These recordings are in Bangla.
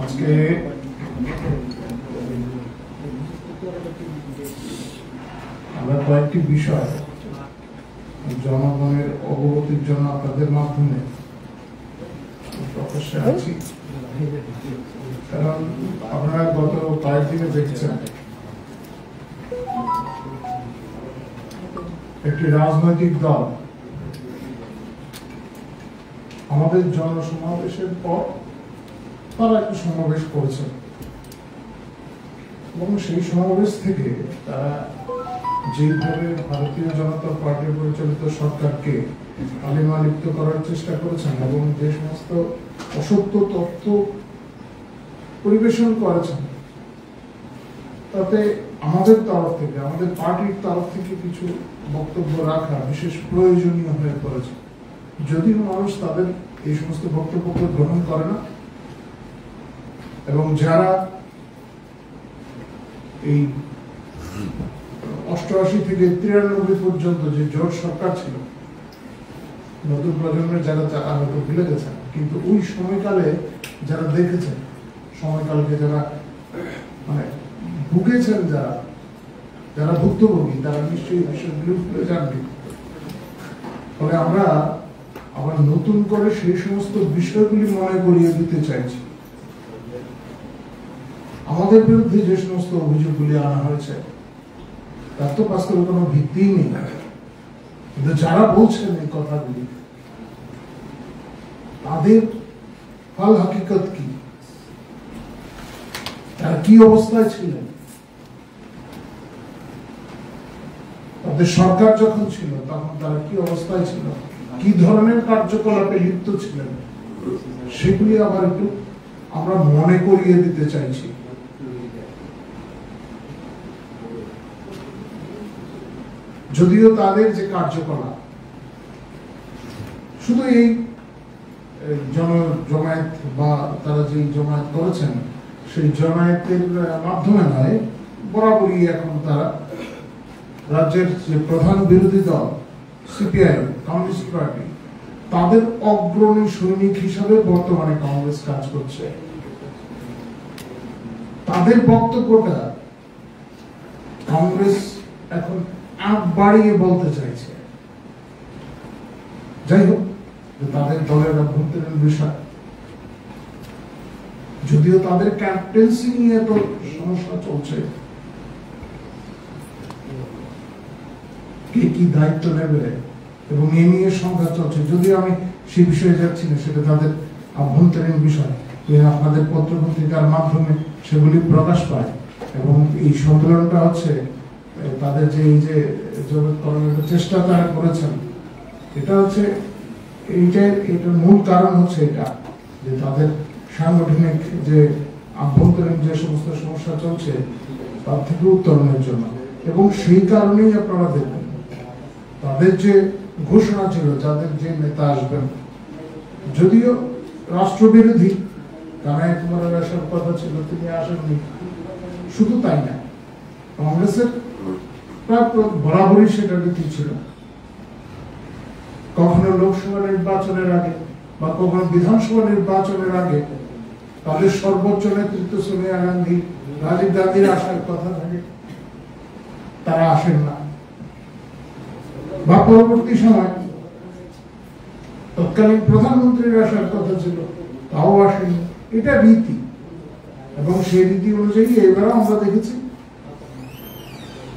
আজকে আমরা কয়েকটি বিষয় জনগণের অবগতির জন্য আপনাদের মাধ্যমে প্রকাশ্যে আছি, কারণ আপনারা গত কয়েকদিনে দেখছেন একটি রাজনৈতিক দল আমাদের জনসমাবেশের পর তারা একটি সমাবেশ করেছে এবং সেই সমাবেশ থেকে তারা যেভাবে ভারতীয় জনতা পার্টি পরিচালিত সরকারকে কালিমা লিপ্ত করার চেষ্টা করেছেন এবং যে সমস্ত অসত্য তথ্য পরিবেশন করেছেন, তাতে আমাদের তরফ থেকে, আমাদের পার্টির তরফ থেকে কিছু বক্তব্য রাখা বিশেষ প্রয়োজনীয় হয়ে পড়েছে। যদিও মানুষ তাদের এই সমস্ত বক্তব্যকে গ্রহণ করে না এবং যারা এই 88 থেকে 93 পর্যন্ত যে জোট সরকার ছিল, নতুন প্রজন্মের যারা হয়তো ভুলে গেছেন, কিন্তু ওই সময়কালে যারা দেখেছেন, সময়কালকে যারা মানে ভুগেছেন, যারা ভুক্তভোগী, তারা নিশ্চয়ই বিষয়গুলো ভুলে যাননি। ফলে আমরা আবার নতুন করে সেই সমস্ত বিষয়গুলি মনে করিয়ে দিতে চাইছি। আমাদের বিরুদ্ধে যে সমস্ত অভিযোগগুলি আনা হয়েছে তার তো বাস্তবে কোনো ভিত্তি নেই, কিন্তু যারা বলছেন এই কথাগুলি তাদের হাল হাকিকত কি, তারা কি অবস্থায় ছিলেন, তাদের সরকার যখন ছিল তখন তারা কি অবস্থায় ছিল, কি ধরনের কার্যকলাপে লিপ্ত ছিলেন, সেগুলি আবার একটু আমরা মনে করিয়ে দিতে চাইছি। যদিও তাদের যে কার্যকলাপ শুধু এই জমায়েত বা তারা যে জমায়েত করেছেন সেই জমায়েতের মাধ্যমে নয়, বরাবরই এখন তারা রাজ্যের যে প্রধান বিরোধী দল সিপিআইএম, কমিউনিস্ট পার্টি, তাদের অগ্রণী সৈনিক হিসাবে বর্তমানে কংগ্রেস কাজ করছে। তাদের বক্তব্যটা কংগ্রেস এখন আগ বাড়িয়ে বলতে চাইছে। যাই হোক, তাদের দলের অভ্যন্তরীণ বিষয়, যদিও তাদের ক্যাপ্টেন্সি নিয়ে তো সমস্যা চলছে, কে কি দায়িত্ব নেবে এবং এ নিয়ে সংখ্যা চলছে, যদিও আমি সেই বিষয়ে যাচ্ছি না, সেটা তাদের আভ্যন্তরীণ বিষয়। আপনাদের পত্র পত্রিকার মাধ্যমে সেগুলি প্রকাশ পায় এবং এই সম্মেলনটা হচ্ছে তাদের যে এই যে জগৎকরণের চেষ্টা তারা করেছেন, এটা হচ্ছে এটার মূল কারণ হচ্ছে এটা যে তাদের সাংগঠনিক যে আভ্যন্তরীণ যে সমস্ত সমস্যা চলছে তার থেকে উত্তরণের জন্য। এবং সেই কারণেই আপনারা দেখবেন তাদের যে ঘোষণা ছিল, যাদের যে নেতা আসবেন, যদিও রাষ্ট্রবিরোধী কানাই কুমারের আসার কথা ছিল, তিনি আসেননি। শুধু তাই না, কংগ্রেসের বরাবরই সেটা নীতি ছিল, কখনো লোকসভা নির্বাচনের আগে বা কখনো বিধানসভা নির্বাচনের আগে তাদের সর্বোচ্চ নেতৃত্ব সোনিয়া গান্ধী, রাজীব গান্ধীর আসার কথা থাকে, তারা আসেন না। বা পরবর্তী সময় তৎকালীন প্রধানমন্ত্রীর আসার কথা ছিল, তাও আসেনি। এটা রীতি এবং সেই রীতি অনুযায়ী এবারও আমরা দেখেছি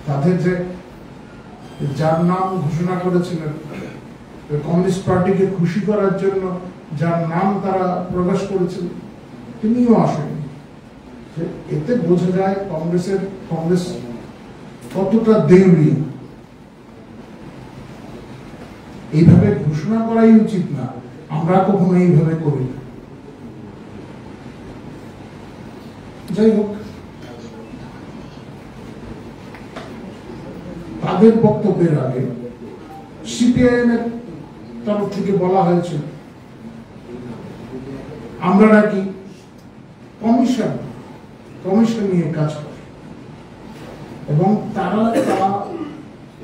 তাদের যে যার নাম ঘোষণা করেছিলেন, কমিউনিস্ট পার্টিকে খুশি করার জন্য যার নাম তারা প্রকাশ করেছিল, তিনিও আসেনি। এতে বোঝা যায় কংগ্রেস কতটা দেউলিয়া। এইভাবে ঘোষণা করাই উচিত না, আমরা কখনো এইভাবে করি না। যাই হোক, তাদের বক্তব্যের আগে সিপিআইএম এর তরফ থেকে বলা হয়েছিল আমরা নাকি কমিশন নিয়ে কাজ করি এবং তারা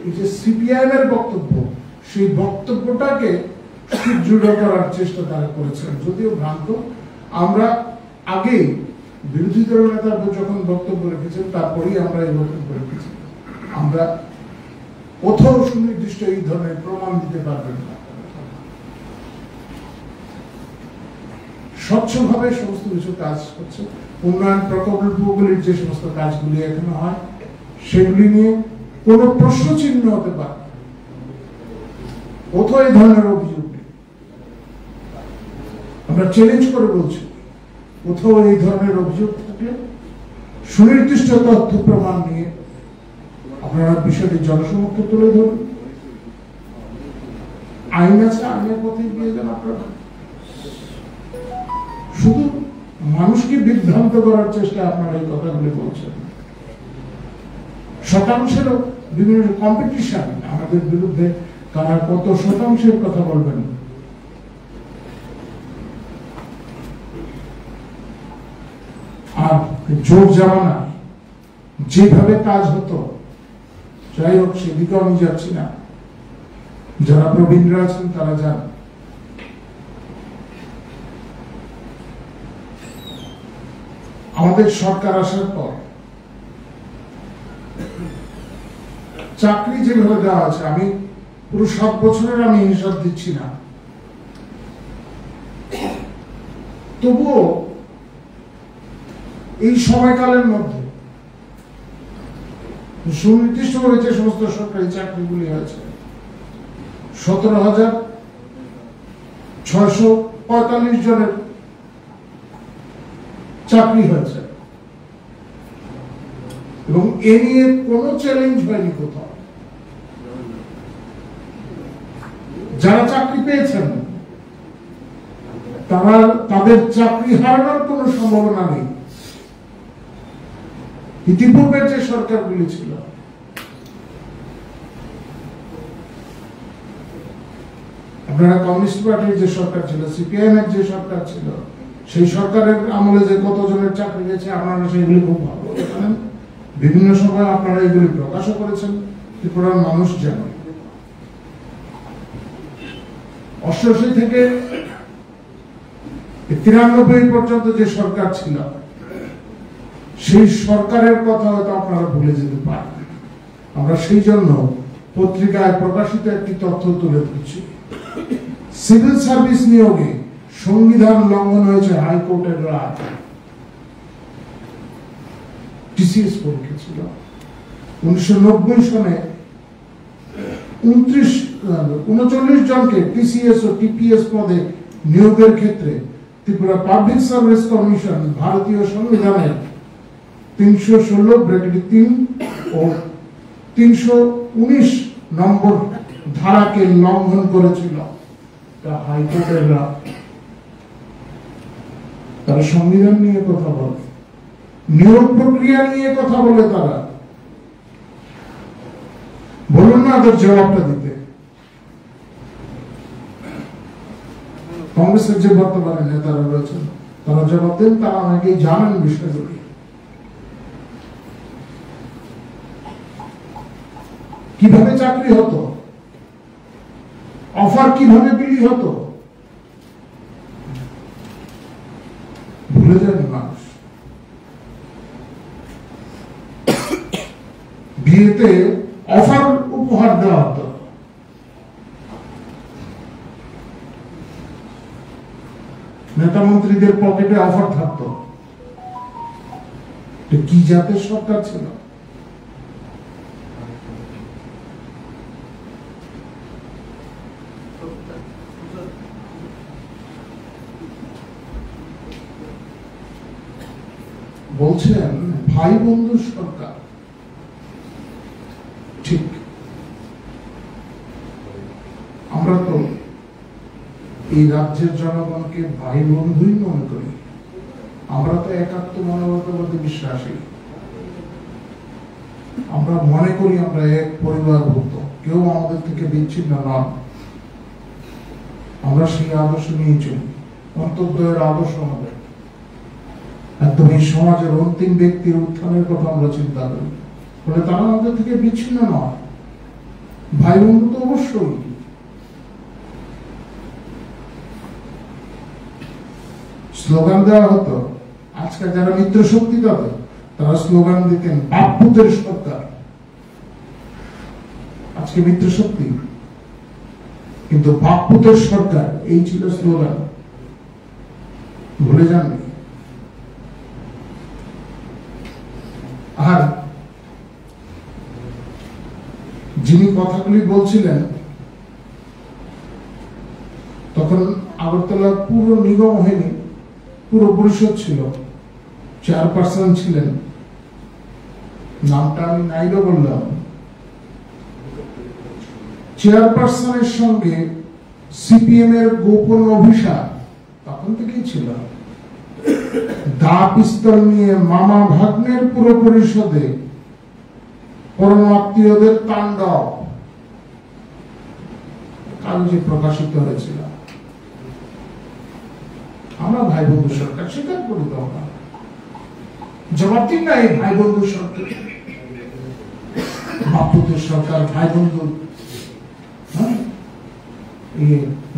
এই যে সিপিআইএম এর বক্তব্য, সেই বক্তব্যটাকে সুদৃঢ় করার চেষ্টা তারা করেছেন, যদিও ভ্রান্ত। আমরা আগে বিরোধী দলের নেতা যখন বক্তব্য রেখেছেন তারপরেই আমরা এই বক্তব্য রেখেছি, আমরা কোথাও সুনির্দিষ্ট এই ধরনের প্রমাণ দিতে পারবেন না। স্বচ্ছভাবে সমস্ত কিছু কাজ হচ্ছে। উন্নয়ন প্রকল্পগুলির যে সমস্ত কাজগুলি এখনো হয় সেগুলি নিয়ে কোনো প্রশ্ন চিহ্ন হতে পারে, কোথাও এই ধরনের অভিযোগ নেই। আমরা চ্যালেঞ্জ করে বলছি, কোথাও এই ধরনের অভিযোগ থাকলে সুনির্দিষ্ট তথ্য প্রমাণ নিয়ে আপনারা বিষয়টি জনসমক্ষে তুলে ধরুন। আইন আছে, আইনের পথে গিয়ে যান আপনারা। শুধু মানুষকে বিভ্রান্ত করার চেষ্টা আপনারা এই কথাগুলি বলছেন। শতাংশেরও বিভিন্ন কম্পিটিশন আমাদের বিরুদ্ধে, কারা কত শতাংশের কথা বলবেন। আর জোর জামানা যেভাবে কাজ হতো, যাই হোক সেদিকে আমি যাচ্ছি না, যারা প্রবীণরা আছেন তারা যান। আমাদের সরকার আসার পর চাকরি যেভাবে দেওয়া আছে, আমি পুরো 7 বছরের আমি হিসাব দিচ্ছি না, তবুও এই সময়কালের মধ্যে সুনির্দিষ্টভাবে যে সমস্ত সরকারি চাকরিগুলি হয়েছে 17,645 জনের চাকরি হয়েছে, এবং এ নিয়ে কোনো চ্যালেঞ্জ হয়নি কোথাও। যারা চাকরি পেয়েছেন তারা তাদের চাকরি হারানোর কোনো সম্ভাবনা নেই। ইতিপূর্বের যে সরকারগুলি ছিল, আপনারা কমিউনিস্ট পার্টির যে সরকার ছিল, সিপিআইএম এর যে সরকার ছিল, সেই সরকারের আমলে যে কতজনের চাকরি গেছে আপনারা সেগুলি খুব ভালো জানেন। বিভিন্ন সময় আপনারা এগুলি প্রকাশও করেছেন, ত্রিপুরার মানুষ জানে। 88 থেকে 93 পর্যন্ত যে সরকার ছিল, সেই সরকারের কথা হয়তো আপনারা ভুলে যেতে পারেন। আমরা সেই জন্য পত্রিকায় প্রকাশিত একটি তথ্য তুলে ধরছি। সিভিল সার্ভিস নিয়োগে সংবিধান লঙ্ঘন হয়েছে হাইকোর্টের রায়। টিসিএস পরীক্ষা ছিল 1990 সনে 39 জনকে টিসিএস ও টিপিএস পদে নিয়োগের ক্ষেত্রে ত্রিপুরা পাবলিক সার্ভিস কমিশন ভারতীয় সংবিধানের 316(3) ও 319 নম্বর ধারাকে লঙ্ঘন করেছিল। হাইকোর্টের রায়। তারা সংবিধান নিয়ে কথা বলে, নিয়োগ প্রক্রিয়া নিয়ে কথা বলে। তারা বলুন না তার জবাবটা দিতে। কংগ্রেসের যে বর্তমানে নেতারা রয়েছেন তারা জবাব দেন, তারা অনেকেই জানেন বিষয়গুলি। কিভাবে চাকরি হতো, অফার কিভাবে বিলি হতো, ভুলে যায়নি মানুষ। বিয়েতে অফার উপহার দেওয়া হতো। নেতা মন্ত্রীদের পকেটে অফার থাকতো। কি জাতের সরকার ছিল? বলছেন ভাই বন্ধু সরকার। ঠিক, আমরা তো এই রাজ্যের জনগণকে ভাই বন্ধুই মনে করি। আমরা তো একাত্ম মানবতাবাদে বিশ্বাসী। আমরা মনে করি আমরা এক পরিবারভুক্ত, কেউ আমাদের থেকে বিচ্ছিন্ন নন। আমরা সেই আদর্শ নিয়ে চলি। অন্তর্দয়ের আদর্শ আমাদের। একদম এই সমাজের অন্তিম ব্যক্তির উত্থানের কথা আমরা চিন্তা করি, বলে তারা আমাদের থেকে বিচ্ছিন্ন নয়। ভাই বন্ধু তো অবশ্যই। স্লোগান দেওয়া হতো আজকে যারা মিত্র শক্তি তাদের, তারা স্লোগান দিতেন বাপুদের সরকার, আজকে মিত্র শক্তি, কিন্তু বাপুদের সরকার এই ছিল স্লোগান, ভুলে যাননি। আর যিনি কথাগুলি বলছিলেন তখন আগরতলা পুরো নিগম হয়নি, পুরো পরিষদ ছিল, চেয়ারপারসন ছিলেন, নামটা আমি নাইলো বললাম। চেয়ারপারসনের সঙ্গে সিপিএম এর গোপন অভিশাপ তখন থেকেই ছিল। দা পিস্তল নিয়ে মামা ভাগ্নের পুরো পরিষদে পরম আত্মীয়দের তাণ্ডব কাগজে প্রকাশিত হয়েছিল। আমরা ভাই বন্ধু সরকার স্বীকার করি, তো আমরা জবাব দিন না এই ভাই বন্ধু সরকার, বাপুদের সরকার, ভাই বন্ধু,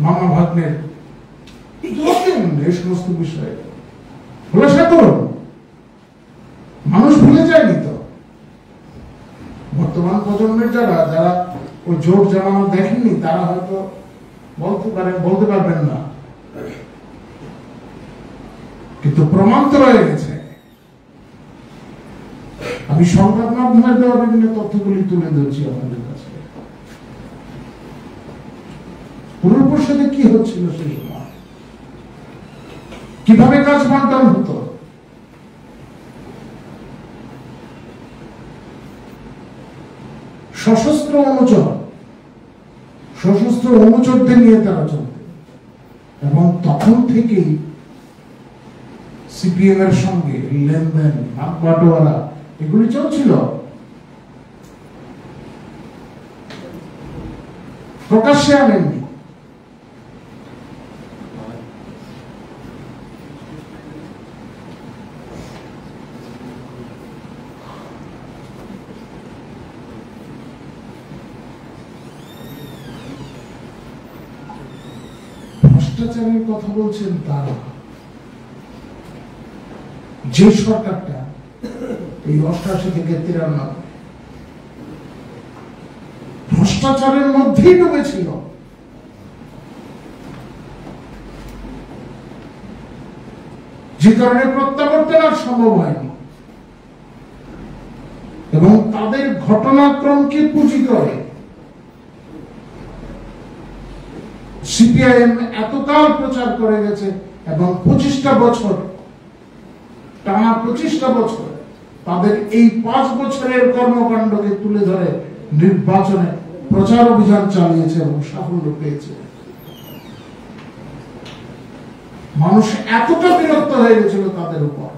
মামা ভাগ্নের এই সমস্ত বিষয়ে খোলাসা করুন। মানুষ ভুলে যায়নি তো, বর্তমান প্রজন্মের যারা যারা ওই জোর জামানো দেখেননি তারা হয়তো বলতে পারবেন না, কিন্তু প্রমাণ তো রয়ে গেছে। আমি সংবাদ মাধ্যমের দেওয়া বিভিন্ন তথ্যগুলি তুলে ধরছি আপনাদের কাছে। পুরো পরিষদে কি হচ্ছিল সেই সময়, কিভাবে কাজ বন্টন হতো, সশস্ত্র অনুচরদের নিয়ে তারা চলত, এবং তখন থেকেই সিপিএম এর সঙ্গে লেনদেন, বাটোয়ারা এগুলি চলছিল। প্রকাশ্যে আনেননি। ভ্রষ্টাচারের কথা বলছেন তারা, যে সরকারটা এই 88 থেকে 93 ভ্রষ্টাচারের মধ্যেই ডুবেছিল, যে কারণে প্রত্যাবর্তন আর সম্ভব হয়নি, এবং তাদের ঘটনাক্রমকে পুঁজি করে সিপিআইএম এতকাল প্রচার করে গেছে, এবং 25টা বছর টানা 25টা বছর তাদের এই 5 বছরের কর্মকাণ্ডকে তুলে ধরে নির্বাচনে প্রচার অভিযান চালিয়েছে এবং সাফল্য পেয়েছে। মানুষ এতটা বিরক্ত হয়ে গেছিল তাদের উপর,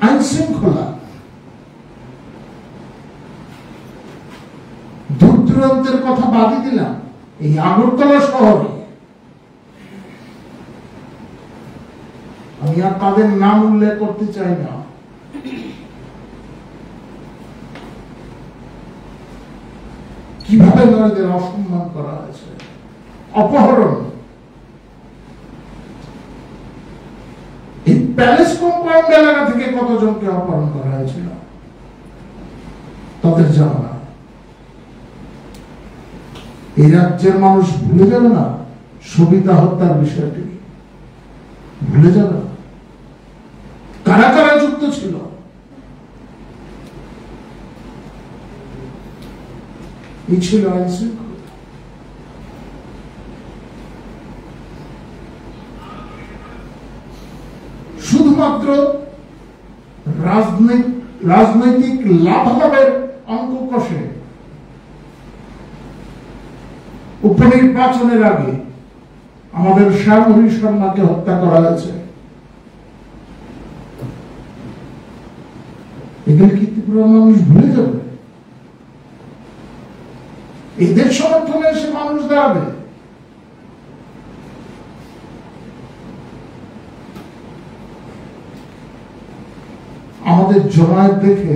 আইন শৃঙ্খলা দূর দূরান্তের কথা বাদই দিলাম, এই আগরতলা শহরে আমি আর তাদের নাম উল্লেখ করতে চাই না, কিভাবে নারীদের অসম্মান করা হয়েছে, অপহরণ, এই প্যালেস কম্পাউন্ড এলাকা থেকে কতজনকে অপহরণ করা হয়েছিল তাদের জানা না। এই রাজ্যের মানুষ ভুলে যাবে না সবিতা হত্যার বিষয়টি, ভুলে যাবে না কারা কারা যুক্ত ছিল। এই ছিল আইন শৃঙ্খলা। শুধুমাত্র রাজনৈতিক লাভালাভের অঙ্ক কষে উপনির্বাচনের আগে আমাদের শ্যামহরি শর্মাকে হত্যা করা হয়েছে। এগুলো কি ত্রিপুরা মানুষ ভুলে যাবে? এদের সমর্থনে এসে মানুষ দাঁড়াবে? আমাদের জমায়েত দেখে,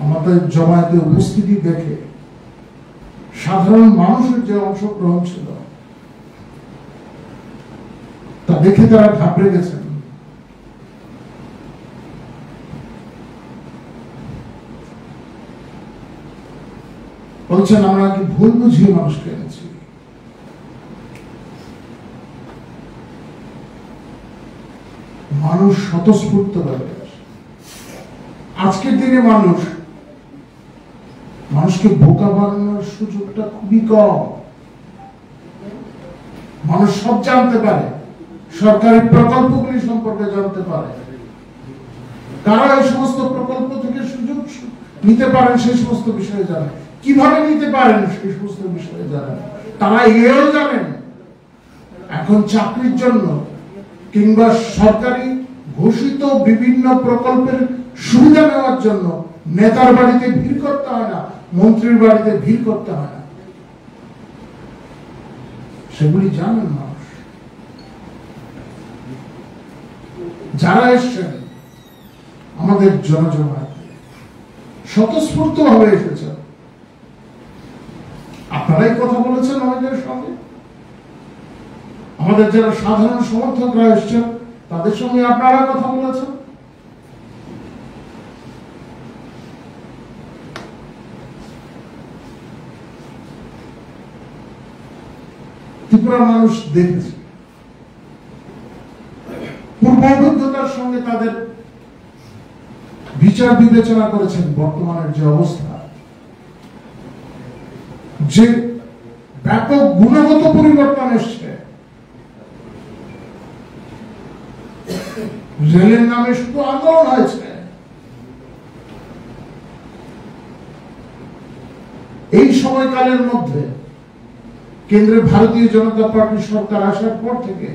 আমাদের জমায়েতে উপস্থিতি দেখে সাধারণ মানুষের যে অংশগ্রহণ ছিল তা দেখে তারা ঘাবড়ে গেছেন। বলছেন আমরা কি ভুল বুঝিয়ে মানুষকে এনেছি? মানুষ স্বতঃস্ফূর্ত ভাবে আজকের দিনে মানুষকে বোকা বানানোর সুযোগটা খুবই কম। মানুষ সব জানতে পারে, সরকারি প্রকল্পগুলি সম্পর্কে জানতে পারে, কারা এই সমস্ত প্রকল্প থেকে সুযোগ নিতে পারেন সেই সমস্ত বিষয়ে জানে, কিভাবে নিতে পারেন সেই সমস্ত বিষয়ে জানেন। তারা এও জানেন এখন চাকরির জন্য কিংবা সরকারি ঘোষিত বিভিন্ন প্রকল্পের সুবিধা নেওয়ার জন্য নেতার বাড়িতে ভিড় করতে হয় না, মন্ত্রীর বাড়িতে ভিড় করতে হয় না। সেগুলি জানেন মানুষ। যারা এসছেন আমাদের জনজমায়েত স্বতঃস্ফূর্ত ভাবে এসেছেন। আপনারাই কথা বলেছেন আমাদের সঙ্গে, আমাদের যারা সাধারণ সমর্থকরা এসছেন তাদের সঙ্গে আপনারা কথা বলেছেন। ত্রিপুরার মানুষ দেখেছে, পূর্ব অভিজ্ঞতার সঙ্গে তাদের বিচার বিবেচনা করেছেন বর্তমানের যে অবস্থা, যে ব্যাপক গুণগত পরিবর্তন এসছে। রেলের নামে শুধু আন্দোলন হয়েছে, এই সময়কালের মধ্যে কেন্দ্রে ভারতীয় জনতা পার্টি সরকার আসার পর থেকে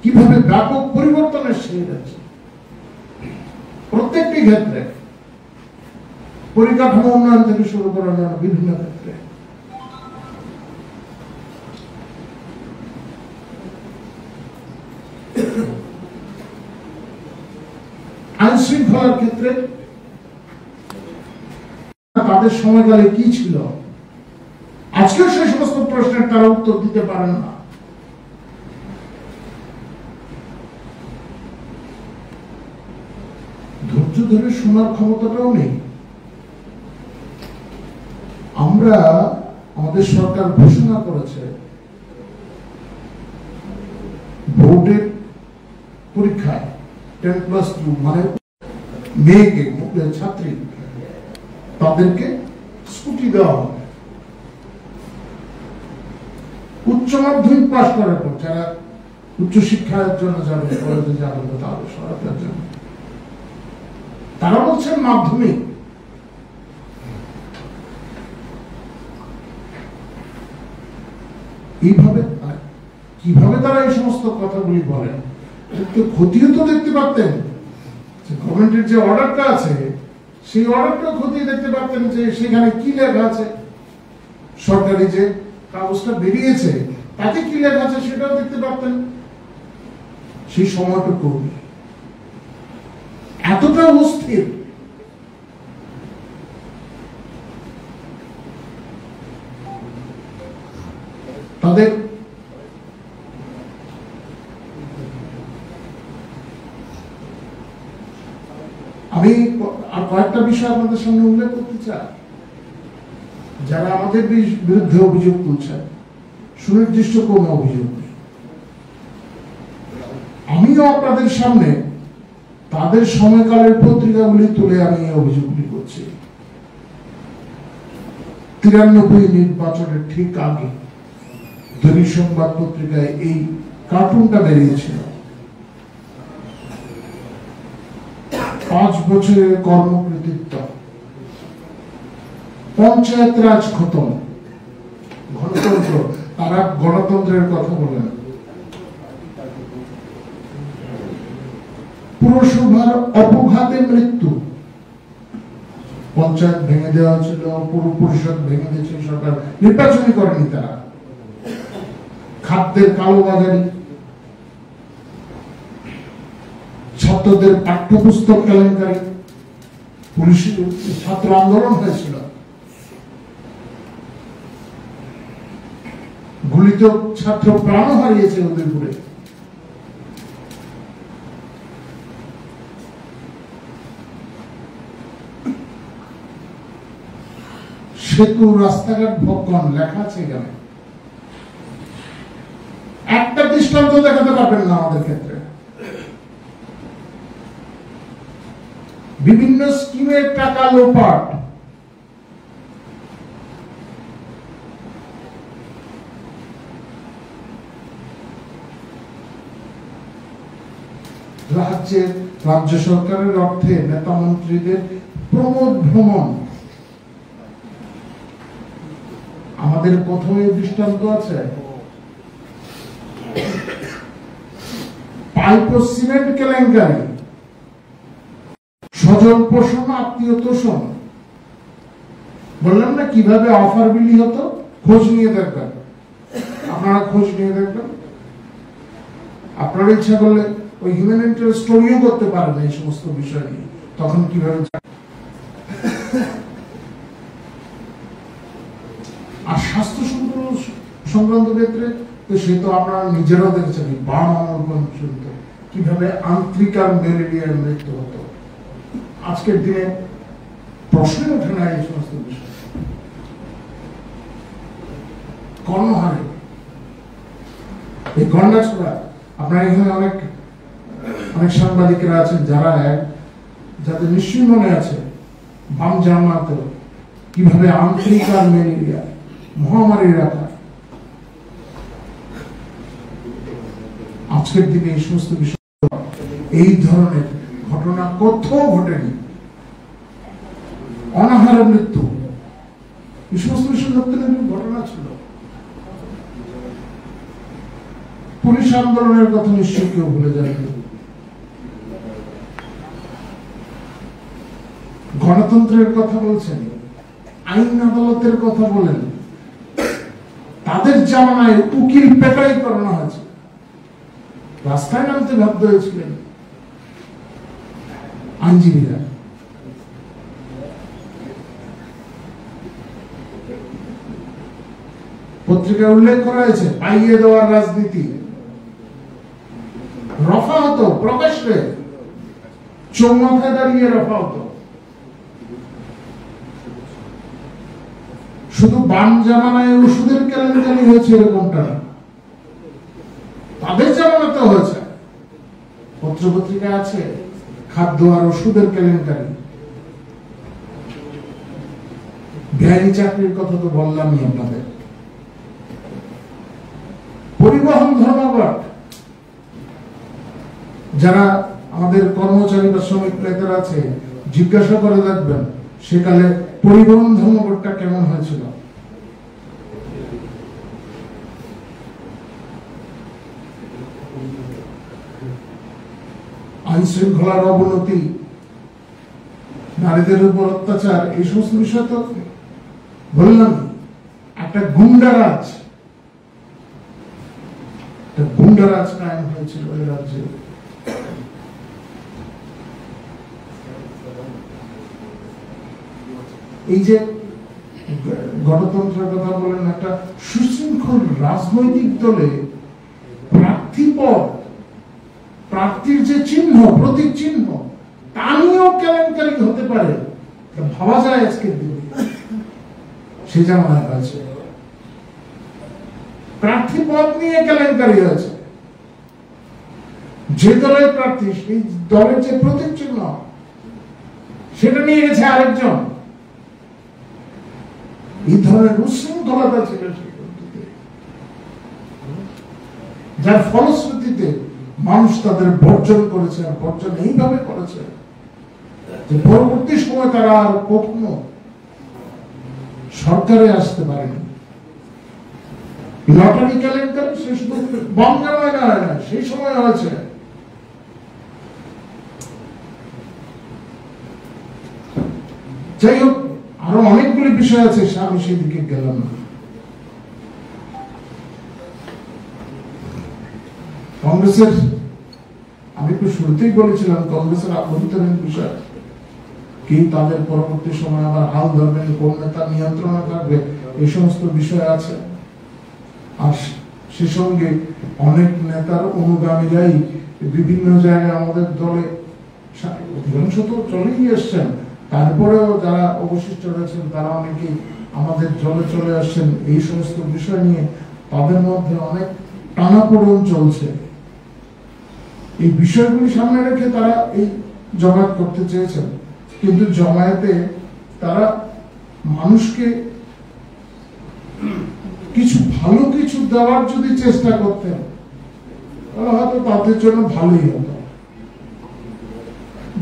কিভাবে ব্যাপক পরিবর্তন এসছে প্রত্যেকটি ক্ষেত্রে, পরিকাঠামো উন্নয়ন থেকে শুরু করে বিভিন্ন ক্ষেত্রে। আইন শৃঙ্খলার ক্ষেত্রে তাদের সময়কালে কি ছিল, আজকেও সেই সমস্ত প্রশ্নের তারা উত্তর দিতে পারেন না। ধৈর্য ধরে শোনার ক্ষমতাটাও নেই। আমরা আমাদের সরকার ঘোষণা করেছে বোর্ডের পরীক্ষায় 10+2 মানে মেয়েকে ছাত্রী তাদেরকে স্কুটি দেওয়া হবে। উচ্চ মাধ্যমিক পাশ করার পর যারা উচ্চশিক্ষার জন্য যাবে, কলেজে যাবে, তাদের সহায়তার জন্য তারা বলছেন মাধ্যমিক। এইভাবে কিভাবে তারা এই সমস্ত কথাগুলি বলেন? খতিয়ে তো দেখতে পারতেন, গভর্নমেন্টের যে অর্ডারটা আছে সেই অর্ডারটা খতিয়ে দেখতে পারতেন যে সেখানে কি লেখা আছে, সরকারি যে কাগজটা বেরিয়েছে তাতে কি লেখা আছে সেটাও দেখতে পারতেন। সেই সময়টুকু এতটা অস্থির, তাদের আমি আর কয়েকটা বিষয় আপনাদের সামনে উল্লেখ করতে চাই। যারা আমাদের বিরুদ্ধে অভিযোগ তুলছেন, সুনির্দিষ্ট কোন অভিযোগ, আমিও আপনাদের সামনে তাদের সময়কালের পত্রিকাগুলি তুলে আমি এই অভিযোগগুলি করছি। 93 নির্বাচনের ঠিক আগে দৈনিক সংবাদ পত্রিকায় এই কার্টুনটা বেরিয়েছিল। 5 বছরের কর্মকৃতিত্ব, পঞ্চায়েত রাজ খতম, গণতন্ত্র, তারা গণতন্ত্রের কথা বলেন। পুরসভার অপঘাতে মৃত্যু, পঞ্চায়েত ভেঙে দেওয়া হয়েছিল, পুর পরিষদ ভেঙে দিয়েছে সরকার, নির্বাচনই করেনি তারা। খাদ্যের কালোবাজারি, ছাত্রদের পাঠ্যপুস্তক কেলেঙ্কারি, পুলিশ ছাত্র আন্দোলন হয়েছিল, প্রকৃত ছাত্র প্রাণ হারিয়েছে উদয়পুরে। সেতু, রাস্তাঘাট ভক্ষণ লেখা আছে এখানে। একটা দৃষ্টান্ত দেখাতে পারবেন না আমাদের ক্ষেত্রে। বিভিন্ন স্কিমের টাকা লোপাট, রাজ্য সরকারের অর্থে নেতা মন্ত্রীদের প্রমোদ ভ্রমণ। আমাদের প্রথমে দৃষ্টান্ত আছে পাইপ ও সিমেন্ট কেলেঙ্কারি, স্বজন পোষণ, আত্মীয় তোষণ। বললাম না কিভাবে অফার বিলি হতো, খোঁজ নিয়ে দেখবেন, আপনারা খোঁজ নিয়ে দেখবেন। আপনারা ইচ্ছা করলে ওই হিউম্যানিটেরিয়ান স্টোরিও করতে পারেন এই সমস্ত বিষয় নিয়ে, তখন কিভাবে। আর স্বাস্থ্য সংক্রান্ত ক্ষেত্রে তো সে তো আপনারা নিজেরাও দেখেছেন বাম আমল পর্যন্ত কিভাবে আন্ত্রিকার ম্যালেরিয়ার মৃত্যু হতো। আজকের দিনে প্রশ্নই ওঠে না এই সমস্ত বিষয়। কর্ণহারে এই গন্ডাছড়া, আপনার এখানে অনেক অনেক সাংবাদিকেরা আছেন যারা যাদের নিশ্চয়ই মনে আছে বাম জামাতে কিভাবে আন্ত্রিকার ম্যালেরিয়া মহামারী রাখা। আজকের দিনে এই সমস্ত বিষয়, এই ধরনের ঘটনা কোথাও ঘটেনি। অনাহারের মৃত্যু, এই সমস্ত বিষয় ঘটনা ছিল। পুলিশ আন্দোলনের কথা নিশ্চয়ই কেউ ভুলে যাবে। গণতন্ত্রের কথা বলছেন, আইন আদালতের কথা বলেন, তাদের জামানায় উকিল পেটাই করানো হয়েছে, রাস্তায় নামতে বাধ্য হয়েছিলেন আইনজীবীরা। পত্রিকায় উল্লেখ করা হয়েছে পাইয়ে দেওয়ার রাজনীতি। রফা হতো প্রকাশ্যে, চৌমাথায় দাঁড়িয়ে রফা হতো। শুধু বাম জামানায় ওষুধের কেলেঙ্কারি হয়েছে এরকমটা, তাদের জামানাতে হয়েছে। পত্রপত্রিকা আছে খাদ্য আর ওষুধের কেলেঙ্কারি। বেআইনি চাকরির কথা তো বললামই আপনাদের। পরিবহন ধর্মঘট, যারা আমাদের কর্মচারী বা শ্রমিক নেতারা আছে জিজ্ঞাসা করে দেখবেন সেকালে পরিবহন ধর্মঘটটা কেমন হয়েছিল। আইন শৃঙ্খলার অবনতি, নারীদের উপর অত্যাচার, এই সমস্ত বিষয় তো বললাম। একটা গুন্ডারাজ কায়েম হয়েছিল এই রাজ্যে। এই যে গণতন্ত্রের কথা বলেন, একটা সুশৃঙ্খল রাজনৈতিক দলে প্রার্থীর যে চিহ্ন, প্রতীক চিহ্ন, তা নিয়েও কেলেঙ্কারি হতে পারে, ভাবা যায় আজকের দিনে। সে জামানায় হয়েছে, প্রার্থী পদ নিয়ে কেলেঙ্কারি হয়েছে। যে দলের প্রার্থী, সেই দলের যে প্রতীক চিহ্ন, সেটা নিয়ে গেছে আরেকজন। এই ধরনের উচ্ছৃঙ্খলতা ছিল, যার ফলশ্রুতিতে মানুষ তাদের বর্জন করেছে। আর বর্জন এইভাবে করেছে যে পরবর্তী সময় তারা আর কখনো সরকারে আসতে পারেনি। লটারি কেলেঙ্কারি সে শুধু বঙ্গালয় না, সেই সময় হয়েছে। যাই হোক, আরো অনেকগুলি বিষয় আছে, আমি সেই দিকে গেলাম না। কংগ্রেসের, আমি একটু শুরুতেই বলেছিলাম, কংগ্রেসের আভ্যন্তরীণ বিষয় কি, তাদের পরবর্তী সময় আবার হাল ধরবেন, কোন নেতা নিয়ন্ত্রণে থাকবে, এই সমস্ত বিষয় আছে। আর সে সঙ্গে অনেক নেতার অনুগামীরাই বিভিন্ন জায়গায় আমাদের দলে অধিকাংশ তো চলেই এসছেন, তারপরেও যারা অবশিষ্ট রয়েছেন তারা অনেকেই আমাদের দলে চলে আসছেন। এই সমস্ত বিষয় নিয়ে তাদের মধ্যে অনেক টানাপোড়েন চলছে। এই বিষয়গুলি সামনে রেখে তারা এই জমায়েত করতে চেয়েছেন, কিন্তু জমায়েতে তারা মানুষকে কিছু ভালো কিছু দেওয়ার যদি চেষ্টা করতেন তাহলে হয়তো তাদের জন্য ভালোই হতো।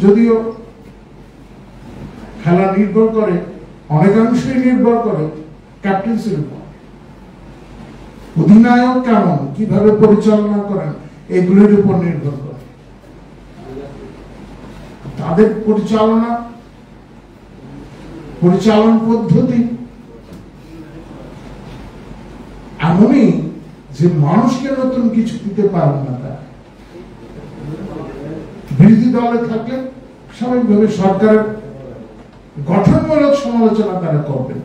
যদিও খেলা নির্ভর করে, অনেকাংশই নির্ভর করে ক্যাপ্টেন্সির উপর। অধিনায়ক কেমন, কিভাবে পরিচালনা করেন, এগুলোর উপর নির্ভর করে। তাদের পরিচালন পদ্ধতি এমনই যে মানুষকে নতুন কিছু দিতে পারেন না তারা। বিরোধী দলে থাকলে স্বাভাবিকভাবে সরকারের গঠনমূলক সমালোচনা তারা করবেন,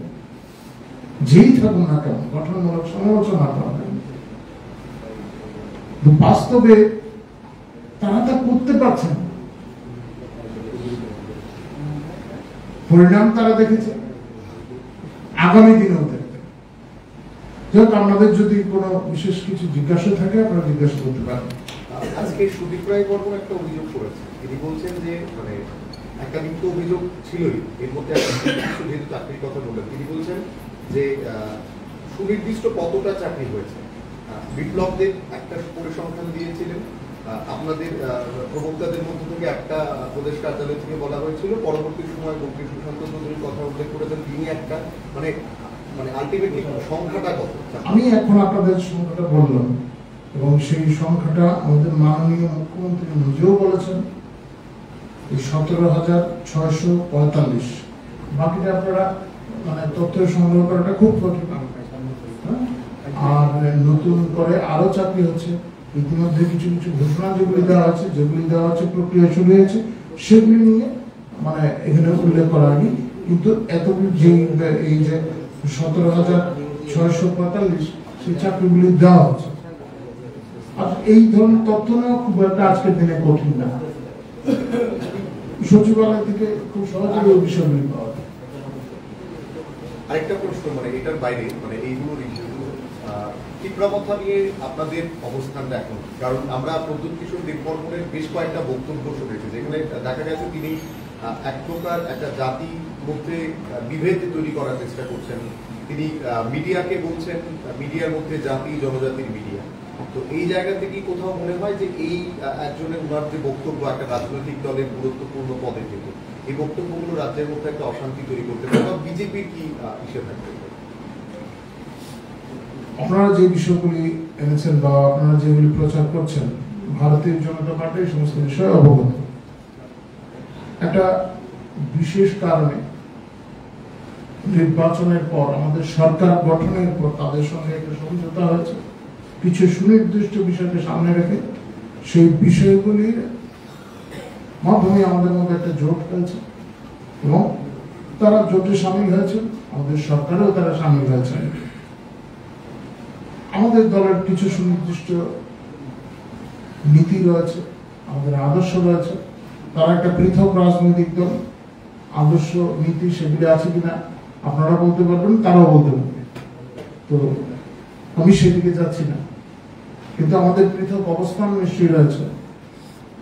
যেই থাকুন না কেন গঠনমূলক সমালোচনা করবেন। বাস্তবে তারা তা করতে পারছেন, পরিণাম তারা দেখেছে, আগামী দিনেও দেখবে। যাক, আপনাদের যদি কোনো বিশেষ কিছু জিজ্ঞাসা থাকে আপনারা জিজ্ঞাসা করতে পারেন। আজকে সুদীপ রায় বর্মন একটা অভিযোগ করেছেন, তিনি বলছেন যে মানে একাধিক তো অভিযোগ ছিলই, এর মধ্যে যেহেতু চাকরির কথা বললেন, তিনি বলছেন যে সুনির্দিষ্ট কতটা চাকরি হয়েছে। বিপ্লবদের একটা পরিসংখ্যান দিয়েছিলেন, আপনাদের প্রবক্তাদের মধ্য থেকে একটা প্রদেশ কার্যালয় থেকে বলা হয়েছিল, পরবর্তী সময় মন্ত্রী সুশান্ত চৌধুরীর কথা উল্লেখ করেছেন তিনি একটা, মানে আলটিমেটলি সংখ্যাটা কত? আমি এখন আপনাদের সংখ্যাটা বললাম, এবং সেই সংখ্যাটা আমাদের মাননীয় মুখ্যমন্ত্রী নিজেও বলেছেন, 17,645। বাকিটা আপনারা মানে তথ্য সংগ্রহ করাটা খুব কঠিন। আর নতুন করে আরো চাকরি হচ্ছে, ইতিমধ্যে কিছু কিছু ঘোষণা যেগুলি দেওয়া আছে, প্রক্রিয়া শুরু হয়েছে, সেগুলি নিয়ে মানে এখানে উল্লেখ করা হয়নি। কিন্তু এতগুলি যে এই যে 17,645 সেই চাকরিগুলি দেওয়া হচ্ছে। আর এই ধরনের তথ্য নেওয়া খুব একটা আজকের দিনে কঠিন না, সচিবালয় থেকে খুব সহজে ওই বিষয়গুলি পাওয়া যায়। আরেকটা প্রশ্ন, মানে এটার বাইরে, মানে এইগুলোর তীব্রতা নিয়ে আপনাদের অবস্থানটা এখন, কারণ আমরা প্রদ্যুৎ কিশোর দেববর্মনের বেশ কয়েকটা বক্তব্য শুনেছি যেখানে দেখা গেছে তিনি এক প্রকার একটা জাতির মধ্যে বিভেদ তৈরি করার চেষ্টা করছেন। তিনি মিডিয়াকে বলছেন মিডিয়ার মধ্যে জাতি জনজাতির মিডিয়া। তো এই জায়গা থেকে কোথাও মনে হয় যে এই একজনের ওনার যে বক্তব্য একটা রাজনৈতিক দলের গুরুত্বপূর্ণ পদে থেকে এই বক্তব্যগুলো রাজ্যের মধ্যে একটা অশান্তি তৈরি করতে পারে, বা বিজেপির কি হিসেবে থাকতে পারে? আপনারা যে বিষয়গুলি এনেছেন বা আপনারা যেগুলি প্রচার করছেন, ভারতীয় জনতা পার্টি এই সমস্ত বিষয়ে অবগত। একটা বিশেষ কারণে নির্বাচনের পর আমাদের সরকার গঠনের পর তাদের সঙ্গে একটা সমঝোতা হয়েছে, কিছু সুনির্দিষ্ট বিষয়কে সামনে রেখে সেই বিষয়গুলির মাধ্যমে আমাদের মধ্যে একটা জোট হয়েছে, এবং তারা জোটে সামিল হয়েছে, আমাদের সরকারেও তারা সামিল হয়েছে। আমাদের দলের কিছু সুনির্দিষ্ট নীতি রয়েছে, আমাদের আদর্শ রয়েছে। তারা একটা পৃথক রাজনৈতিক দল, আদর্শ নীতি সেগুলি আছে কিনা আপনারা বলতে পারবেন, তারাও বলতে পারবেন। তো আমি সেদিকে যাচ্ছি না, কিন্তু আমাদের পৃথক অবস্থান নিশ্চয়ই রয়েছে।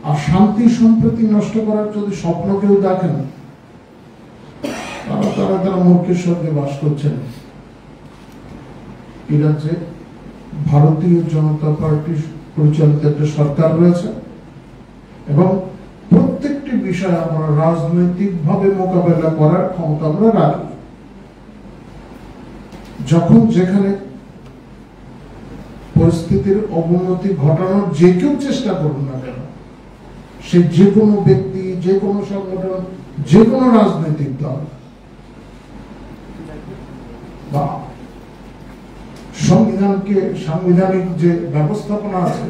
আর শান্তি সম্প্রীতি নষ্ট করার যদি স্বপ্ন কেউ দেখেন, তারা মূর্খের সঙ্গে বাস করছেন। এই রাজ্যে ভারতীয় জনতা পার্টি পরিচালিত একটা সরকার রয়েছে, এবং প্রত্যেকটি বিষয় আমরা রাজনৈতিক ভাবে মোকাবেলা করার ক্ষমতা আমরা রাখি। যখন যেখানে পরিস্থিতির অবনতি ঘটানোর যে কেউ চেষ্টা করুন না কেন, সে যে কোনো ব্যক্তি, যে কোনো সংগঠন, যে কোনো রাজনৈতিক দল বা সাংবিধানিক যে ব্যবস্থাপনা আছে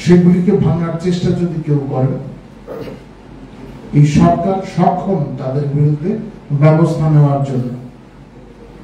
সেগুলিকে ভাঙার চেষ্টা যদি কেউ করে, এই সরকার সক্ষম তাদের বিরুদ্ধে ব্যবস্থা নেওয়ার জন্য।